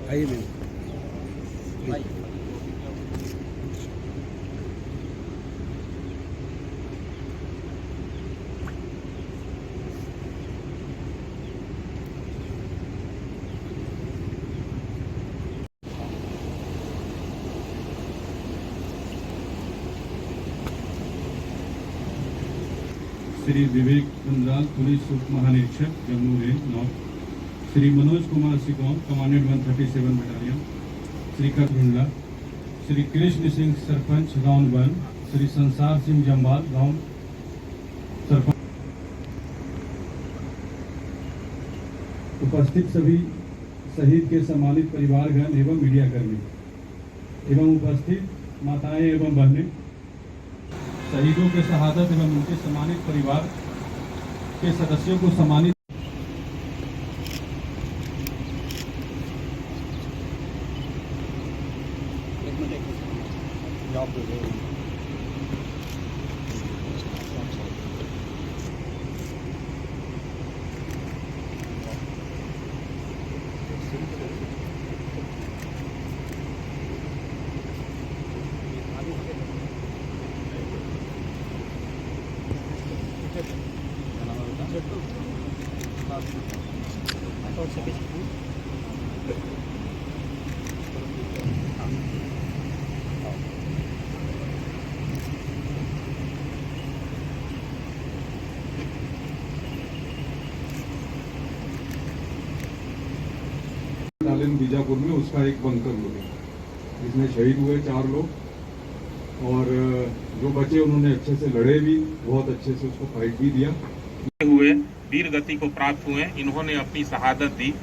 आइए ma'am. Shri Vivek Bandral police उप महानिरीक्षक जम्मू रेंज नॉर्थ, श्री मनोज कुमार सिकौम कमांडेंट 137 बटालियन, श्री कटभिंडला, श्री कृष्ण सिंह सरपंच गांव 1, श्री संसार सिंह जम्वाल गांव सरपंच, उपस्थित सभी शहीद के सम्मानित परिवारगण एवं मीडिया कर्मी एवं उपस्थित माताएं एवं बहनें, शहीदों के शहादत एवं उनके सम्मानित परिवार के सदस्यों को सम्मानित बीजापुर में उसका एक बंकर हुआ, इसमें शहीद हुए 4 लोग और जो बचे उन्होंने अच्छे से लड़े भी, बहुत अच्छे से उसको फाइट भी दिया हुए वीर गति को प्राप्त हुए। इन्होंने अपनी शहादत दी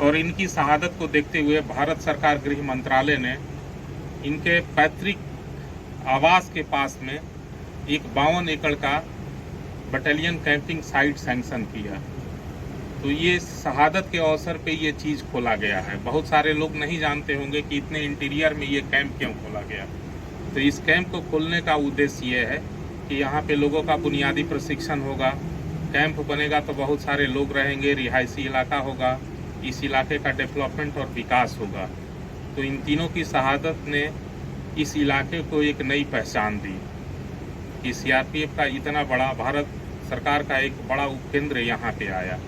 और इनकी शहादत को देखते हुए भारत सरकार गृह मंत्रालय ने इनके पैतृक आवास के पास में एक 52 एकड़ का बटालियन कैंपिंग साइट सैंक्शन किया। तो ये शहादत के अवसर पे ये चीज़ खोला गया है। बहुत सारे लोग नहीं जानते होंगे कि इतने इंटीरियर में ये कैंप क्यों खोला गया। तो इस कैंप को खोलने का उद्देश्य ये है कि यहाँ पे लोगों का बुनियादी प्रशिक्षण होगा। कैंप बनेगा तो बहुत सारे लोग रहेंगे, रिहायशी इलाका होगा, इस इलाके का डेवलपमेंट और विकास होगा। तो इन तीनों की शहादत ने इस इलाके को एक नई पहचान दी कि सीआरपीएफ का इतना बड़ा, भारत सरकार का एक बड़ा उपकेंद्र यहाँ पे आया।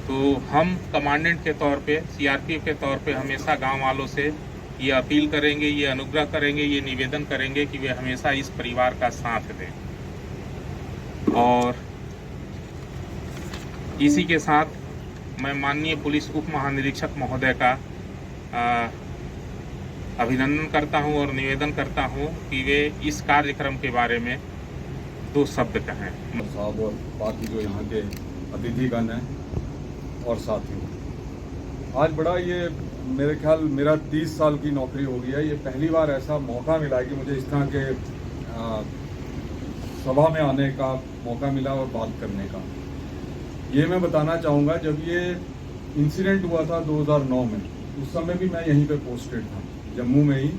तो हम कमांडेंट के तौर पे, सीआरपीएफ के तौर पे हमेशा गांव वालों से ये अपील करेंगे, ये अनुग्रह करेंगे, ये निवेदन करेंगे कि वे हमेशा इस परिवार का साथ दें। और इसी के साथ मैं माननीय पुलिस उप महानिरीक्षक महोदय का अभिनंदन करता हूं और निवेदन करता हूं कि वे इस कार्यक्रम के बारे में 2 शब्द कहें। साहब और बाकी जो यहाँ के अतिथिगण हैं और साथियों, आज बड़ा ये मेरे ख्याल मेरा 30 साल की नौकरी हो गई है, ये पहली बार ऐसा मौका मिला है कि मुझे इस तरह के सभा में आने का मौका मिला और बात करने का। ये मैं बताना चाहूँगा, जब ये इंसिडेंट हुआ था 2009 में, उस समय भी मैं यहीं पे पोस्टेड था, जम्मू में ही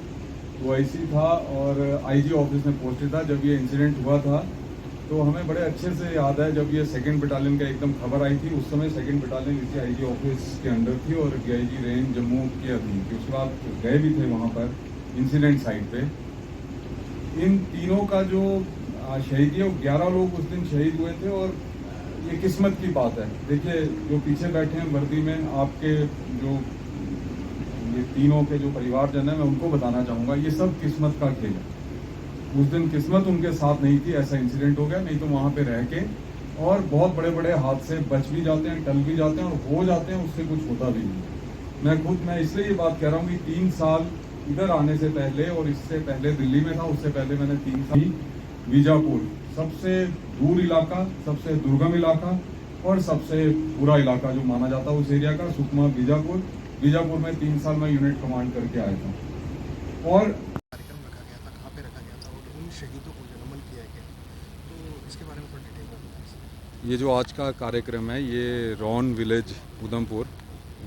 OIC था और IG ऑफिस में पोस्टेड था। जब ये इंसिडेंट हुआ था तो हमें बड़े अच्छे से याद है, जब ये 2nd बटालियन का एकदम खबर आई थी, उस समय 2nd बटालियन इसी IG ऑफिस के अंडर थी और DIG रेंज जम्मू के अधीन थी। उसके बाद गए भी थे वहाँ पर इंसिडेंट साइट पे। इन तीनों का जो शहीदी है, 11 लोग उस दिन शहीद हुए थे और ये किस्मत की बात है। देखिए, जो पीछे बैठे हैं वर्दी में, आपके जो ये तीनों के जो परिवारजन है, मैं उनको बताना चाहूँगा, ये सब किस्मत का खेल है। उस दिन किस्मत उनके साथ नहीं थी, ऐसा इंसिडेंट हो गया, नहीं तो वहाँ पे रह के और बहुत बड़े बड़े हादसे बच भी जाते हैं, टल भी जाते हैं और हो जाते हैं, उससे कुछ होता भी नहीं। मैं इसलिए ये बात कह रहा हूँ कि 3 साल इधर आने से पहले और इससे पहले दिल्ली में था, उससे पहले मैंने 3 साल बीजापुर, सबसे दूर इलाका, सबसे दुर्गम इलाका और सबसे बुरा इलाका जो माना जाता है उस एरिया का, सुकमा बीजापुर में 3 साल मैं यूनिट कमांड करके आया था। और कार्यक्रम रखा गया था, कहाँ पे रखा गया था और उन शहीदों को जो नमन किया गया, तो इसके बारे में थोड़ा डिटेल बताएं। ये जो आज का कार्यक्रम है, ये रॉन विलेज उधमपुर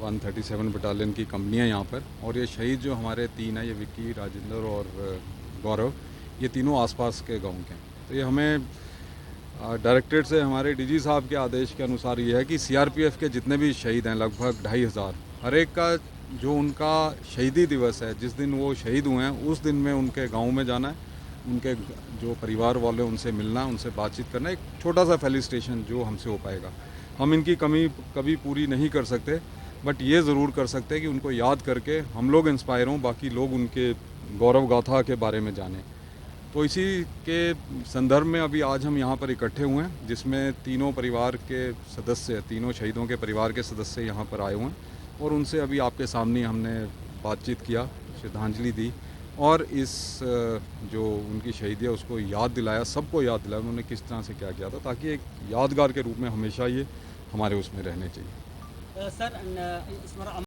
137 बटालियन की कंपनियां यहाँ पर, और ये शहीद जो हमारे 3 हैं, ये विक्की, राजेंद्र और गौरव, ये तीनों आसपास के गांव के हैं। तो ये हमें डायरेक्टरेट से हमारे डीजी साहब के आदेश के अनुसार ये है कि सीआरपीएफ के जितने भी शहीद हैं लगभग 2500, हर एक का जो उनका शहीदी दिवस है, जिस दिन वो शहीद हुए हैं उस दिन में उनके गांव में जाना है, उनके जो परिवार वाले उनसे मिलना, उनसे बातचीत करना, एक छोटा सा फेलिसिटेशन जो हमसे हो पाएगा। हम इनकी कमी कभी पूरी नहीं कर सकते, बट ये ज़रूर कर सकते हैं कि उनको याद करके हम लोग इंस्पायर हों, बाकी लोग उनके गौरव गाथा के बारे में जानें। तो इसी के संदर्भ में अभी आज हम यहाँ पर इकट्ठे हुए हैं, जिसमें तीनों परिवार के सदस्य, तीनों शहीदों के परिवार के सदस्य यहाँ पर आए हुए हैं और उनसे अभी आपके सामने हमने बातचीत किया, श्रद्धांजलि दी और इस जो उनकी शहीदी है उसको याद दिलाया, सबको याद दिलाया उन्होंने किस तरह से क्या किया था, ताकि एक यादगार के रूप में हमारे उसमें रहने चाहिए। सर